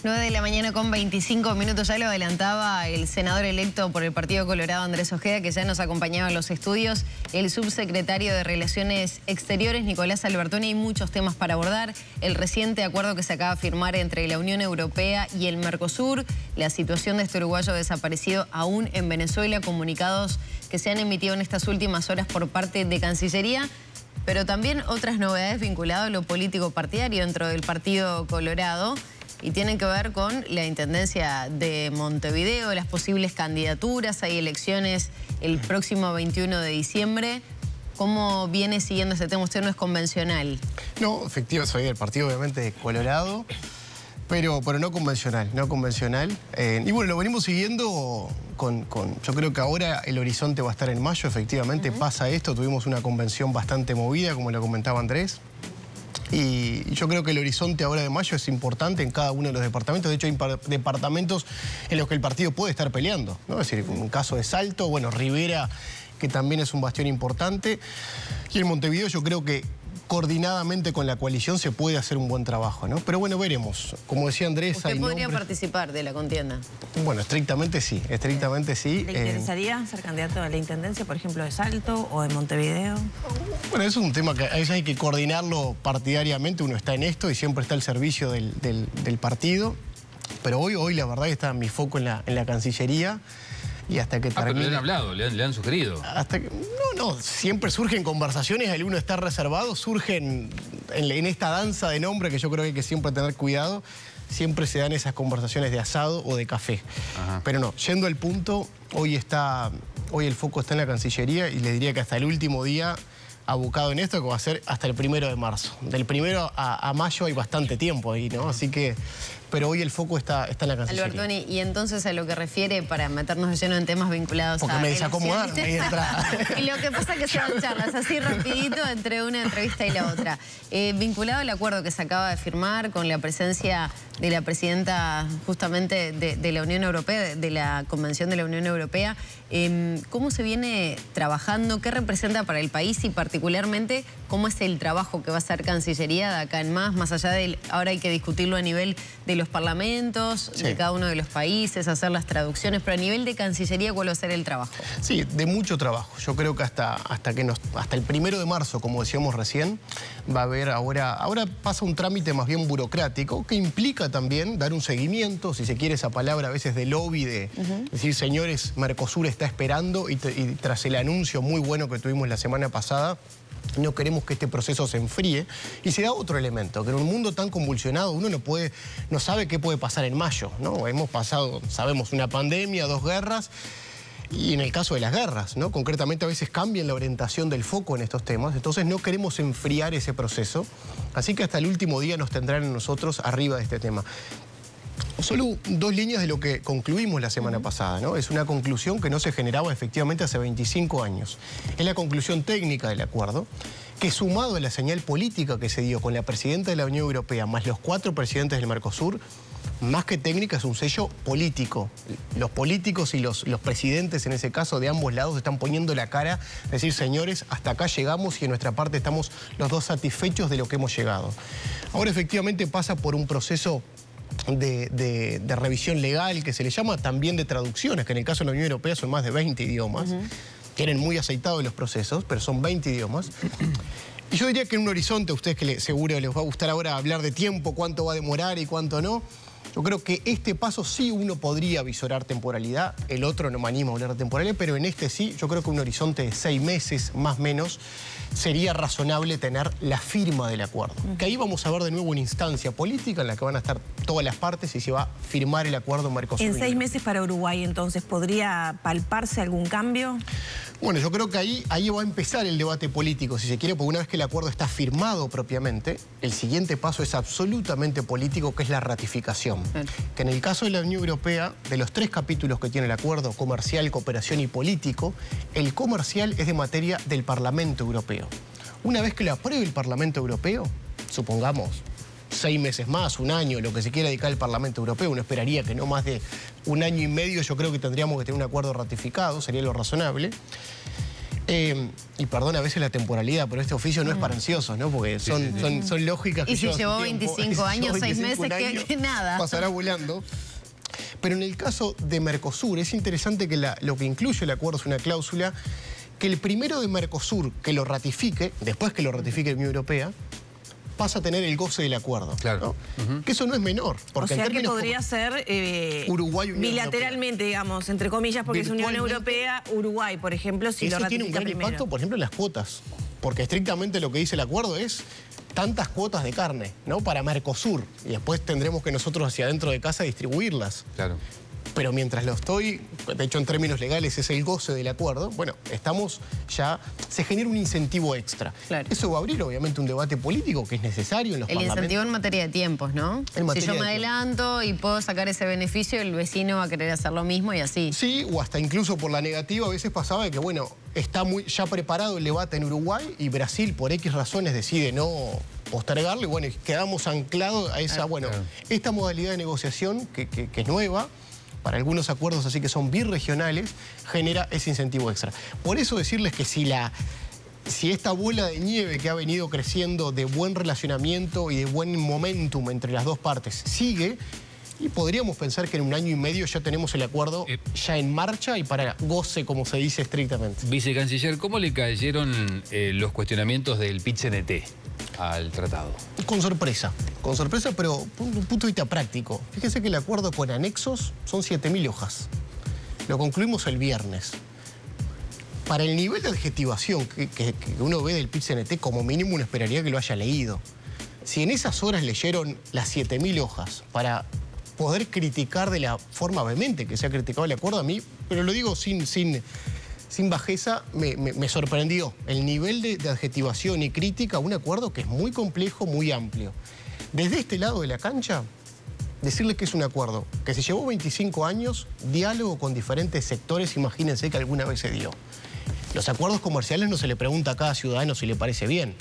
9 de la mañana con 25 minutos, ya lo adelantaba el senador electo por el Partido Colorado, Andrés Ojeda, que ya nos acompañaba en los estudios, el subsecretario de Relaciones Exteriores, Nicolás Albertoni. Hay muchos temas para abordar: el reciente acuerdo que se acaba de firmar entre la Unión Europea y el Mercosur, la situación de este uruguayo desaparecido aún en Venezuela, comunicados que se han emitido en estas últimas horas por parte de Cancillería, pero también otras novedades vinculadas a lo político partidario dentro del Partido Colorado, y tienen que ver con la Intendencia de Montevideo, las posibles candidaturas. Hay elecciones el próximo 21 de diciembre. ¿Cómo viene siguiendo ese tema? Usted no es convencional. No, efectivamente, soy del partido obviamente de Colorado, pero no convencional, no convencional. Y bueno, lo venimos siguiendo yo creo que ahora el horizonte va a estar en mayo, efectivamente. Pasa esto, tuvimos una convención bastante movida, como lo comentaba Andrés. Y yo creo que el horizonte ahora de mayo es importante en cada uno de los departamentos. De hecho, hay departamentos en los que el partido puede estar peleando, ¿no? Es decir, en caso de Salto, bueno, Rivera, que también es un bastión importante. Y en Montevideo yo creo que coordinadamente con la coalición se puede hacer un buen trabajo, ¿no? Pero bueno, veremos. Como decía Andrés, ¿Usted podría participar de la contienda? Bueno, estrictamente sí, estrictamente sí. ¿Le interesaría ser candidato a la Intendencia, por ejemplo, de Salto o de Montevideo? Bueno, eso es un tema que a veces hay que coordinarlo partidariamente. Uno está en esto y siempre está al servicio del partido. Pero hoy la verdad que está mi foco en la Cancillería. Y hasta que termine... pero le han hablado, le han sugerido. Hasta que, no, siempre surgen conversaciones, alguno está reservado, surgen en esta danza de nombre que yo creo que hay que siempre tener cuidado, siempre se dan esas conversaciones de asado o de café. Ajá. Pero no, yendo al punto, hoy el foco está en la Cancillería y le diría que hasta el último día abocado en esto, que va a ser hasta el 1 de marzo. Del 1 a mayo hay bastante tiempo ahí, ¿no? Así que... Pero hoy el foco está en la Cancillería. Albertoni, y entonces a lo que refiere, para meternos de lleno en temas vinculados porque a... me desacomodar ahí entrada. Y lo que pasa es que se dan charlas así rapidito entre una entrevista y la otra. Vinculado al acuerdo que se acaba de firmar con la presencia de la presidenta justamente de la Unión Europea, de la Convención de la Unión Europea, ¿cómo se viene trabajando? ¿Qué representa para el país? Y particularmente, ¿cómo es el trabajo que va a hacer Cancillería de acá en más allá de... Ahora hay que discutirlo a nivel de los parlamentos, sí, de cada uno de los países, hacer las traducciones, pero a nivel de Cancillería, ¿cuál va a ser el trabajo? Sí, de mucho trabajo. Yo creo que hasta el 1 de marzo, como decíamos recién, va a haber ahora pasa un trámite más bien burocrático que implica también dar un seguimiento, si se quiere esa palabra a veces de lobby, de decir, señores, Mercosur está esperando y tras el anuncio muy bueno que tuvimos la semana pasada, no queremos que este proceso se enfríe. Y se da otro elemento, que en un mundo tan convulsionado uno no sabe qué puede pasar en mayo, ¿no? Hemos pasado, sabemos, una pandemia, 2 guerras, y en el caso de las guerras, ¿no? Concretamente a veces cambian la orientación del foco en estos temas, entonces no queremos enfriar ese proceso, así que hasta el último día nos tendrán en nosotros arriba de este tema. Solo 2 líneas de lo que concluimos la semana pasada, ¿no? Es una conclusión que no se generaba efectivamente hace 25 años. Es la conclusión técnica del acuerdo, que sumado a la señal política que se dio con la presidenta de la Unión Europea, más los 4 presidentes del Mercosur, más que técnica es un sello político. Los políticos y los presidentes, en ese caso, de ambos lados, están poniendo la cara, decir, señores, hasta acá llegamos y en nuestra parte estamos los dos satisfechos de lo que hemos llegado. Ahora efectivamente pasa por un proceso de revisión legal, que se le llama, también de traducciones, que en el caso de la Unión Europea son más de 20 idiomas. Tienen muy aceitados los procesos, pero son 20 idiomas. Y yo diría que en un horizonte, a ustedes que seguro les va a gustar ahora hablar de tiempo, cuánto va a demorar y cuánto no, yo creo que este paso sí uno podría visorar temporalidad, el otro no me animo a hablar de temporalidad, pero en este sí, yo creo que un horizonte de 6 meses, más o menos, sería razonable tener la firma del acuerdo. Que ahí vamos a ver de nuevo una instancia política en la que van a estar todas las partes y se va a firmar el acuerdo Mercosur. En 6 meses para Uruguay, entonces, ¿podría palparse algún cambio? Bueno, yo creo que ahí va a empezar el debate político, si se quiere, porque una vez que el acuerdo está firmado propiamente, el siguiente paso es absolutamente político, que es la ratificación. Que en el caso de la Unión Europea, de los 3 capítulos que tiene el acuerdo, comercial, cooperación y político, el comercial es de materia del Parlamento Europeo. Una vez que lo apruebe el Parlamento Europeo, supongamos 6 meses más, 1 año, lo que se quiera dedicar el Parlamento Europeo, uno esperaría que no más de 1 año y medio, yo creo que tendríamos que tener un acuerdo ratificado, sería lo razonable. Y perdón a veces la temporalidad, pero este oficio no es para ansiosos, ¿no? Porque son lógicas que y si llevó 25 años, 6 meses, que nada. Pasará volando. Pero en el caso de Mercosur, es interesante que lo que incluye el acuerdo es una cláusula que el primero de Mercosur que lo ratifique, después que lo ratifique la Unión Europea, pasa a tener el goce del acuerdo. Claro. ¿No? Que eso no es menor. Porque o sea que podría ser Uruguay, bilateralmente, digamos, entre comillas, porque es Unión Europea, Uruguay, por ejemplo, si lo ratifica tiene un gran primero. impacto, por ejemplo, en las cuotas. Porque estrictamente lo que dice el acuerdo es tantas cuotas de carne, ¿no? Para Mercosur. Y después tendremos que nosotros hacia adentro de casa distribuirlas. Claro. Pero mientras lo estoy, de hecho en términos legales es el goce del acuerdo, bueno, se genera un incentivo extra. Claro. Eso va a abrir obviamente un debate político que es necesario en los parlamentos. El incentivo en materia de tiempos, ¿no? Si yo me adelanto y puedo sacar ese beneficio, el vecino va a querer hacer lo mismo y así. Sí, o hasta incluso por la negativa a veces pasaba de que, bueno, está ya preparado el debate en Uruguay y Brasil por X razones decide no postergarlo y bueno, quedamos anclados a esa, esta modalidad de negociación que es nueva. Para algunos acuerdos así que son birregionales, genera ese incentivo extra. Por eso decirles que si esta bola de nieve que ha venido creciendo de buen relacionamiento y de buen momentum entre las dos partes sigue, y podríamos pensar que en 1 año y medio ya tenemos el acuerdo ya en marcha y para goce, como se dice estrictamente. Vicecanciller, ¿cómo le cayeron los cuestionamientos del PIT-CNT al tratado? Con sorpresa, pero desde un punto de vista práctico. Fíjense que el acuerdo con anexos son 7.000 hojas. Lo concluimos el viernes. Para el nivel de adjetivación que uno ve del PIT-CNT, como mínimo uno esperaría que lo haya leído. Si en esas horas leyeron las 7.000 hojas para poder criticar de la forma vehemente que se ha criticado el acuerdo, a mí, pero lo digo sin bajeza, me sorprendió el nivel de adjetivación y crítica a un acuerdo que es muy complejo, muy amplio. Desde este lado de la cancha, decirles que es un acuerdo que se llevó 25 años, diálogo con diferentes sectores, imagínense que alguna vez se dio. Los acuerdos comerciales no se le pregunta a cada ciudadano si le parece bien.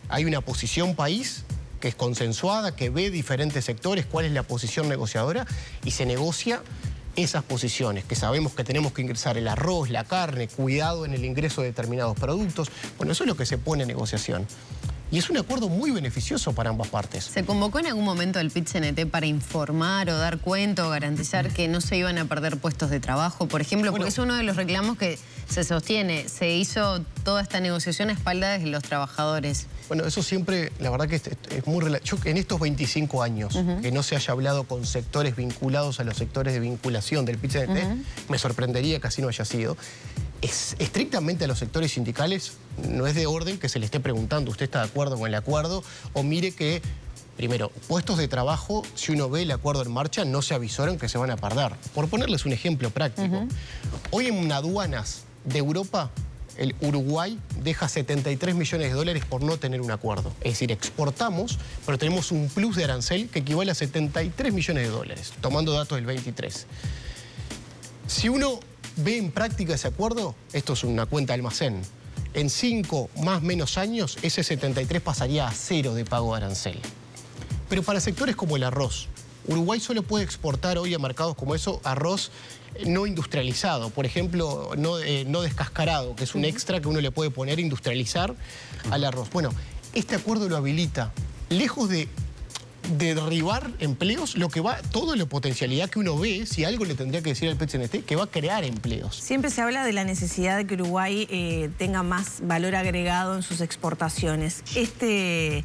Hay una posición país que es consensuada, que ve diferentes sectores, cuál es la posición negociadora y se negocia esas posiciones, que sabemos que tenemos que ingresar el arroz, la carne, cuidado en el ingreso de determinados productos. Bueno, eso es lo que se pone en negociación. Y es un acuerdo muy beneficioso para ambas partes. ¿Se convocó en algún momento al PIT-CNT para informar o dar cuenta o garantizar que no se iban a perder puestos de trabajo, por ejemplo? Porque es uno de los reclamos que se sostiene. Se hizo toda esta negociación a espaldas de los trabajadores. Bueno, eso siempre, la verdad que es muy relativo. En estos 25 años que no se haya hablado con sectores vinculados a los sectores de vinculación del PIT-CNT, me sorprendería que así no haya sido. Estrictamente a los sectores sindicales no es de orden que se le esté preguntando ¿usted está de acuerdo con el acuerdo? O mire que, primero, puestos de trabajo, si uno ve el acuerdo en marcha, no se avisoran que se van a perder. Por ponerles un ejemplo práctico, hoy en aduanas de Europa, el Uruguay deja 73 millones de dólares por no tener un acuerdo. Es decir, exportamos, pero tenemos un plus de arancel que equivale a 73 millones de dólares, tomando datos del 23. Si uno ve en práctica ese acuerdo, esto es una cuenta de almacén, en 5 más o menos años, ese 73 pasaría a 0 de pago de arancel. Pero para sectores como el arroz, Uruguay solo puede exportar hoy a mercados como eso arroz no industrializado, por ejemplo, no descascarado, que es un extra que uno le puede poner industrializar al arroz. Bueno, este acuerdo lo habilita, lejos de derribar empleos, toda la potencialidad que uno ve, si algo le tendría que decir al PIT-CNT, que va a crear empleos. Siempre se habla de la necesidad de que Uruguay tenga más valor agregado en sus exportaciones. Este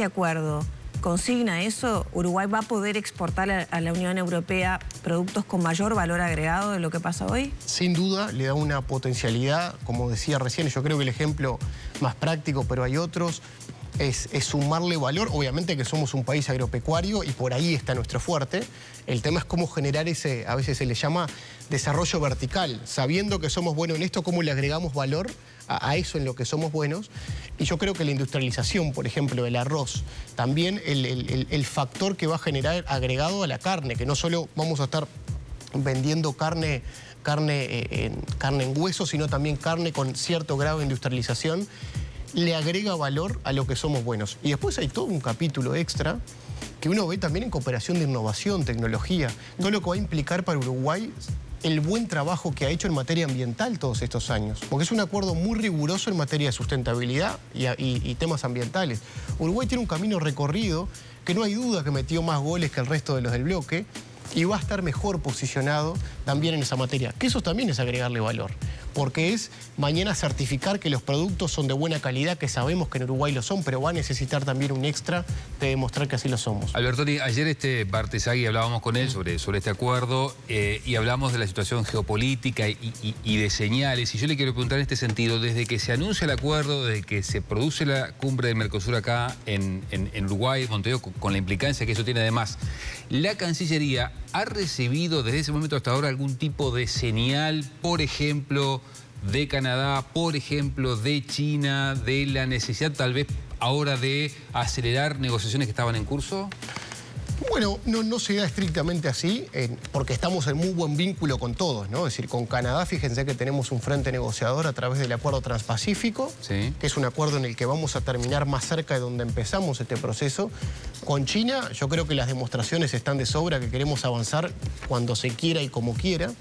acuerdo consigna eso. ¿Uruguay va a poder exportar a la Unión Europea productos con mayor valor agregado de lo que pasa hoy? Sin duda, le da una potencialidad, como decía recién, yo creo que el ejemplo más práctico, pero hay otros, es sumarle valor. Obviamente que somos un país agropecuario y por ahí está nuestro fuerte. El tema es cómo generar ese, a veces se le llama desarrollo vertical, sabiendo que somos buenos en esto, cómo le agregamos valor a eso en lo que somos buenos. Y yo creo que la industrialización, por ejemplo, del arroz, también el factor que va a generar agregado a la carne, que no solo vamos a estar vendiendo carne en hueso, sino también carne con cierto grado de industrialización, le agrega valor a lo que somos buenos. Y después hay todo un capítulo extra que uno ve también en cooperación de innovación, tecnología, todo lo que va a implicar para Uruguay el buen trabajo que ha hecho en materia ambiental todos estos años, porque es un acuerdo muy riguroso en materia de sustentabilidad y temas ambientales. Uruguay tiene un camino recorrido que no hay duda que metió más goles que el resto de los del bloque y va a estar mejor posicionado también en esa materia, que eso también es agregarle valor, porque es mañana certificar que los productos son de buena calidad, que sabemos que en Uruguay lo son, pero va a necesitar también un extra de demostrar que así lo somos. Albertoni, ayer Bartesagui hablábamos con él sobre este acuerdo y hablamos de la situación geopolítica y de señales, y yo le quiero preguntar en este sentido, desde que se anuncia el acuerdo, desde que se produce la cumbre del Mercosur acá en Uruguay, Montevideo, con la implicancia que eso tiene además, ¿la Cancillería ha recibido desde ese momento hasta ahora algún tipo de señal, por ejemplo, de Canadá, por ejemplo, de China, de la necesidad tal vez ahora de acelerar negociaciones que estaban en curso? Bueno, no se da estrictamente así, porque estamos en muy buen vínculo con todos, ¿no? Es decir, con Canadá, fíjense que tenemos un frente negociador a través del Acuerdo Transpacífico, sí, que es un acuerdo en el que vamos a terminar más cerca de donde empezamos este proceso. Con China, yo creo que las demostraciones están de sobra, que queremos avanzar cuando se quiera y como quiera.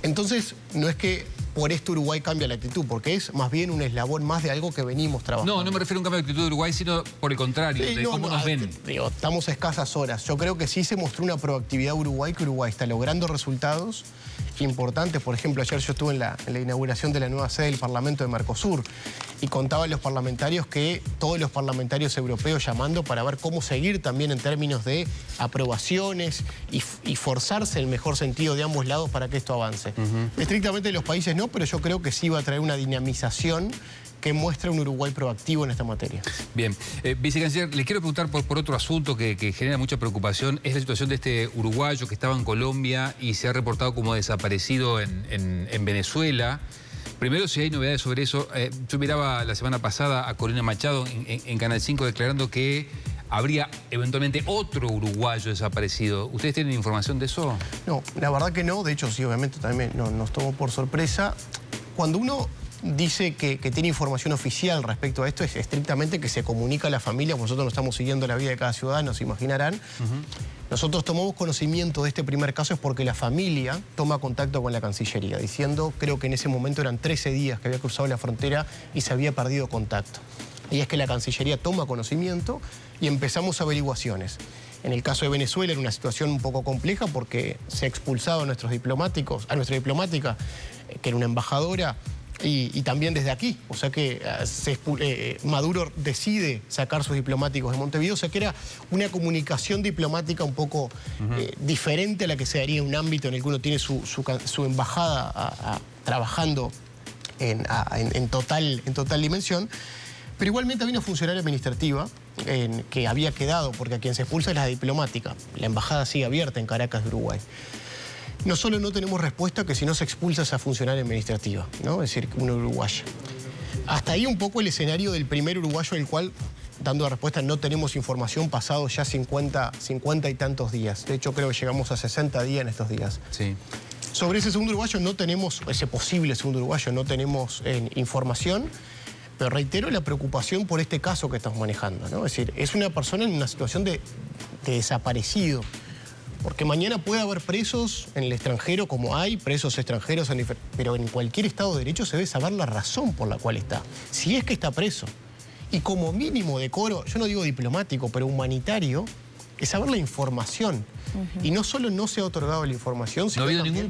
Entonces, no es que por esto Uruguay cambia la actitud, porque es más bien un eslabón más de algo que venimos trabajando. No me refiero a un cambio de actitud de Uruguay, sino por el contrario, sí, de cómo nos ven. Digo, estamos a escasas horas. Yo creo que sí se mostró una proactividad Uruguay, que Uruguay está logrando resultados importantes. Por ejemplo, ayer yo estuve en la inauguración de la nueva sede del Parlamento de Mercosur y contaban los parlamentarios que todos los parlamentarios europeos llamando para ver cómo seguir también en términos de aprobaciones y forzarse en el mejor sentido de ambos lados para que esto avance. Estrictamente los países no, pero yo creo que sí va a traer una dinamización que muestra un Uruguay proactivo en esta materia. Bien, vicecanciller, le quiero preguntar por otro asunto que genera mucha preocupación, es la situación de este uruguayo que estaba en Colombia y se ha reportado como desaparecido en Venezuela. Primero, si hay novedades sobre eso, yo miraba la semana pasada a Corina Machado en Canal 5 declarando que habría eventualmente otro uruguayo desaparecido. ¿Ustedes tienen información de eso? No, la verdad que no. De hecho, sí, obviamente también nos tomó por sorpresa. Cuando uno dice que tiene información oficial respecto a esto, es estrictamente que se comunica a la familia. Nosotros no estamos siguiendo la vida de cada ciudadano, se imaginarán. Nosotros tomamos conocimiento de este primer caso es porque la familia toma contacto con la Cancillería, diciendo, creo que en ese momento eran 13 días que había cruzado la frontera y se había perdido contacto. Y es que la Cancillería toma conocimiento y empezamos averiguaciones. En el caso de Venezuela era una situación un poco compleja porque se ha expulsado a nuestra diplomática, que era una embajadora, y también desde aquí. O sea que Maduro decide sacar sus diplomáticos de Montevideo. O sea que era una comunicación diplomática un poco diferente a la que se daría en un ámbito en el que uno tiene su embajada trabajando en total dimensión. Pero igualmente había una funcionaria administrativa que había quedado, porque a quien se expulsa es la diplomática. La embajada sigue abierta en Caracas de Uruguay. No solo no tenemos respuesta, que si no se expulsa a esa funcionaria administrativa, ¿no? Es decir, una uruguaya. Hasta ahí un poco el escenario del primer uruguayo, el cual, dando la respuesta, no tenemos información pasado ya 50 y tantos días. De hecho, creo que llegamos a 60 días en estos días. Sí. Sobre ese segundo uruguayo no tenemos, ese posible segundo uruguayo, no tenemos información. Pero reitero la preocupación por este caso que estamos manejando, ¿no? Es decir, es una persona en una situación de desaparecido. Porque mañana puede haber presos en el extranjero, como hay presos extranjeros, pero en cualquier Estado de Derecho se debe saber la razón por la cual está. Si es que está preso. Y como mínimo decoro, yo no digo diplomático, pero humanitario, es saber la información. Y no solo no se ha otorgado la información, sino no ha habido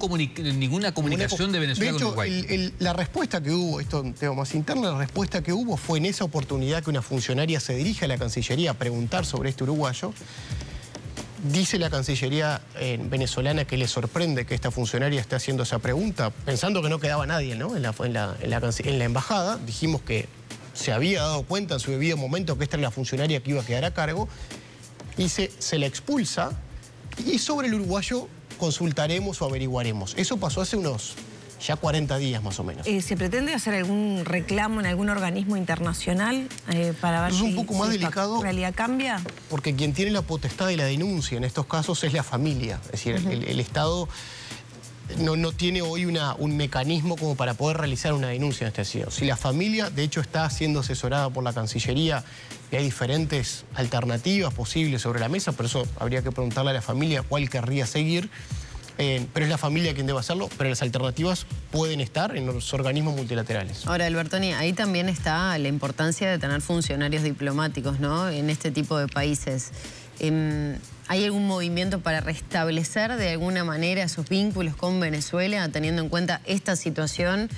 ninguna comunicación de Venezuela con Uruguay. De hecho, la respuesta que hubo, esto es un tema más interno, la respuesta que hubo fue en esa oportunidad que una funcionaria se dirige a la Cancillería a preguntar sobre este uruguayo. Dice la Cancillería venezolana que le sorprende que esta funcionaria esté haciendo esa pregunta, pensando que no quedaba nadie, ¿no? en la embajada. Dijimos que se había dado cuenta en su debido momento que esta era la funcionaria que iba a quedar a cargo, y se la expulsa, y sobre el uruguayo consultaremos o averiguaremos. Eso pasó hace unos ya 40 días más o menos. ¿Se pretende hacer algún reclamo en algún organismo internacional para ver si un poco más delicado, la realidad cambia? Porque quien tiene la potestad de la denuncia en estos casos es la familia. Es decir, el Estado no tiene hoy un mecanismo como para poder realizar una denuncia en este sentido. Si la familia, de hecho, está siendo asesorada por la Cancillería, y hay diferentes alternativas posibles sobre la mesa, por eso habría que preguntarle a la familia cuál querría seguir. pero es la familia quien debe hacerlo, pero las alternativas pueden estar en los organismos multilaterales. Ahora, Albertoni, ahí también está la importancia de tener funcionarios diplomáticos, ¿no?, en este tipo de países. ¿Hay algún movimiento para restablecer de alguna manera esos vínculos con Venezuela, teniendo en cuenta esta situación,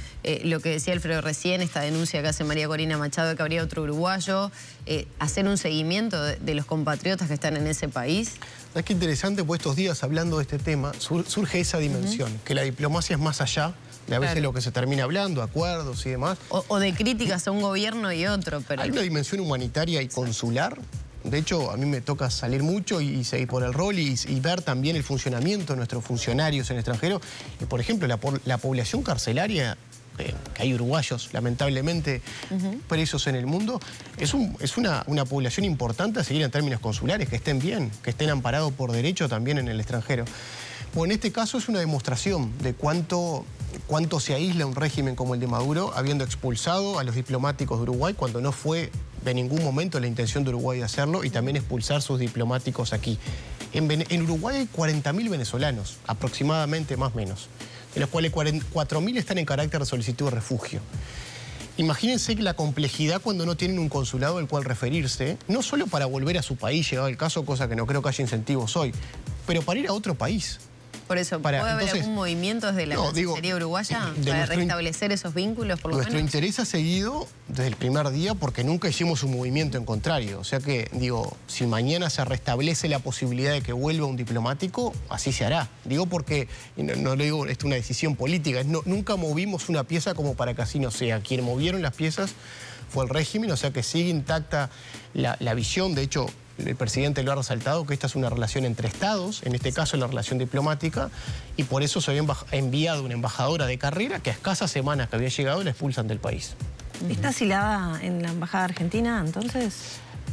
lo que decía Alfredo recién, esta denuncia que hace María Corina Machado de que habría otro uruguayo, hacer un seguimiento de los compatriotas que están en ese país? Es que interesante, pues estos días hablando de este tema, surge esa dimensión, que la diplomacia es más allá de a veces lo que se termina hablando, acuerdos y demás. O de críticas a un gobierno y otro, pero... Hay una dimensión humanitaria y consular. De hecho, a mí me toca salir mucho y seguir por el rol y ver también el funcionamiento de nuestros funcionarios en el extranjero. Por ejemplo, la población carcelaria, que hay uruguayos, lamentablemente, presos en el mundo, es una población importante a seguir en términos consulares, que estén bien, que estén amparados por derecho también en el extranjero. Bueno, en este caso es una demostración de cuánto se aísla un régimen como el de Maduro, habiendo expulsado a los diplomáticos de Uruguay cuando no fue de ningún momento la intención de Uruguay de hacerlo, y también expulsar sus diplomáticos aquí. En Uruguay hay 40.000 venezolanos, aproximadamente, más o menos, de los cuales 4.000 están en carácter de solicitud de refugio. Imagínense la complejidad cuando no tienen un consulado al cual referirse, no solo para volver a su país, llegado el caso, cosa que no creo que haya incentivos hoy, pero para ir a otro país. Por eso, ¿puede haber algún movimiento desde la Cancillería uruguaya para restablecer esos vínculos, por lo menos? Nuestro interés ha seguido desde el primer día porque nunca hicimos un movimiento en contrario. O sea que, digo, si mañana se restablece la posibilidad de que vuelva un diplomático, así se hará. Digo porque, no le digo, esto es una decisión política. Nunca movimos una pieza como para que así no sea. Quien movieron las piezas fue el régimen, o sea que sigue intacta la visión. De hecho, el presidente lo ha resaltado, que esta es una relación entre estados, en este caso la relación diplomática, y por eso se había enviado una embajadora de carrera que a escasas semanas que había llegado la expulsan del país. ¿Está asilada en la embajada argentina, entonces?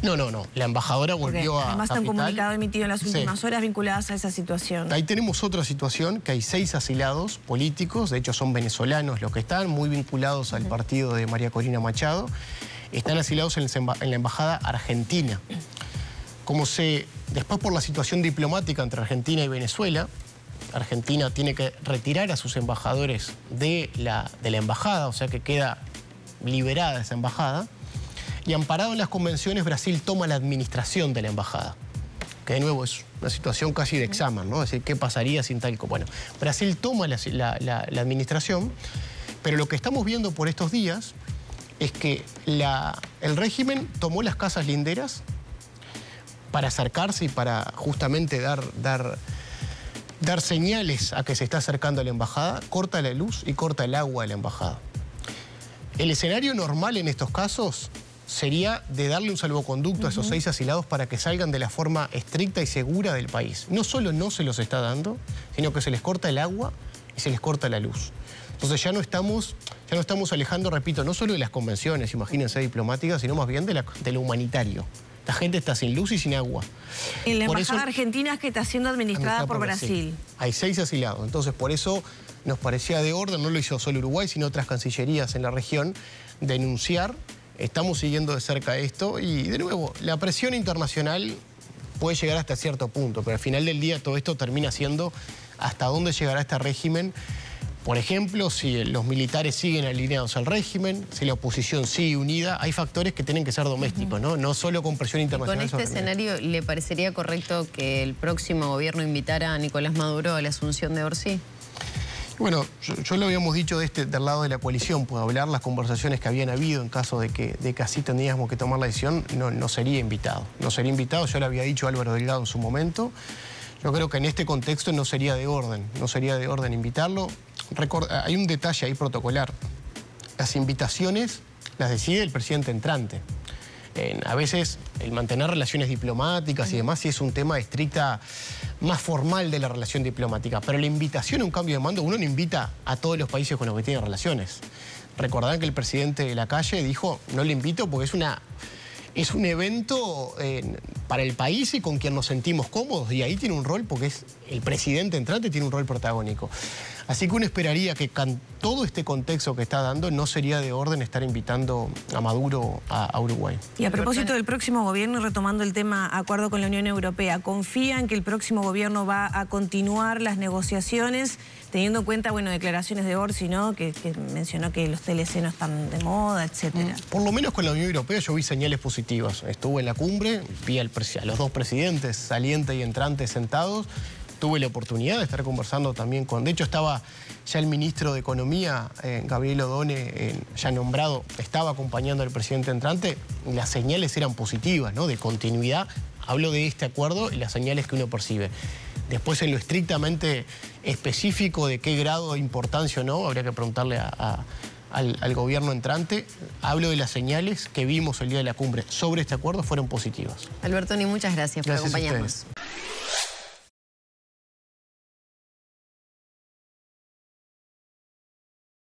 No. La embajadora volvió a además está un comunicado emitido en las últimas horas vinculadas a esa situación. Ahí tenemos otra situación, que hay 6 asilados políticos, de hecho son venezolanos los que están, muy vinculados al partido de María Corina Machado. Están asilados en la embajada argentina. Después por la situación diplomática entre Argentina y Venezuela, Argentina tiene que retirar a sus embajadores de la embajada, o sea que queda liberada esa embajada, y amparado en las convenciones, Brasil toma la administración de la embajada, que de nuevo es una situación casi de examen, ¿no? Es decir, ¿qué pasaría sin tal? Bueno, Brasil toma la administración, pero lo que estamos viendo por estos días es que el régimen tomó las casas linderas para acercarse y para justamente dar señales a que se está acercando a la embajada, corta la luz y corta el agua de la embajada. El escenario normal en estos casos sería de darle un salvoconducto a esos 6 asilados para que salgan de la forma estricta y segura del país. No solo no se los está dando, sino que se les corta el agua y se les corta la luz. Entonces ya no estamos alejando, repito, no solo de las convenciones, imagínense, diplomáticas, sino más bien de lo humanitario. La gente está sin luz y sin agua. En la embajada argentina es que está siendo administrada por Brasil. Hay 6 asilados. Entonces, por eso nos parecía de orden, no lo hizo solo Uruguay, sino otras cancillerías en la región, denunciar. Estamos siguiendo de cerca esto y, de nuevo, la presión internacional puede llegar hasta cierto punto, pero al final del día todo esto termina siendo hasta dónde llegará este régimen. Por ejemplo, si los militares siguen alineados al régimen, si la oposición sigue unida, hay factores que tienen que ser domésticos, ¿no? No solo con presión internacional. ¿Con este escenario le parecería correcto que el próximo gobierno invitara a Nicolás Maduro a la asunción de Orsi? Bueno, yo lo habíamos dicho del lado de la coalición, puedo hablar las conversaciones que habían habido en caso de que así tendríamos que tomar la decisión, no sería invitado. No sería invitado, yo le había dicho a Álvaro Delgado en su momento. Yo creo que en este contexto no sería de orden invitarlo. Hay un detalle ahí protocolar. Las invitaciones las decide el presidente entrante. A veces el mantener relaciones diplomáticas y demás sí es un tema estricta, más formal de la relación diplomática. Pero la invitación a un cambio de mando, uno no invita a todos los países con los que tiene relaciones. Recordarán que el presidente de la calle dijo, no le invito porque es un evento para el país y con quien nos sentimos cómodos, y ahí tiene un rol porque es el presidente entrante, tiene un rol protagónico. Así que uno esperaría que con todo este contexto que está dando no sería de orden estar invitando a Maduro a Uruguay. Y a propósito del próximo gobierno, y retomando el tema acuerdo con la Unión Europea, ¿confían que el próximo gobierno va a continuar las negociaciones, teniendo en cuenta, bueno, declaraciones de Orsi, ¿no? Que mencionó que los TLC no están de moda, etcétera? Por lo menos con la Unión Europea yo vi señales positivas. Estuve en la cumbre, vi a los dos presidentes, saliente y entrante, sentados. Tuve la oportunidad de estar conversando también con... De hecho, estaba ya el ministro de Economía, Gabriel Odone, ya nombrado, estaba acompañando al presidente entrante. Y las señales eran positivas, ¿no? De continuidad. Hablo de este acuerdo y las señales que uno percibe. Después, en lo estrictamente específico de qué grado de importancia o no, habría que preguntarle al gobierno entrante. Hablo de las señales que vimos el día de la cumbre sobre este acuerdo, fueron positivas. Albertoni, muchas gracias por acompañarnos. A ustedes.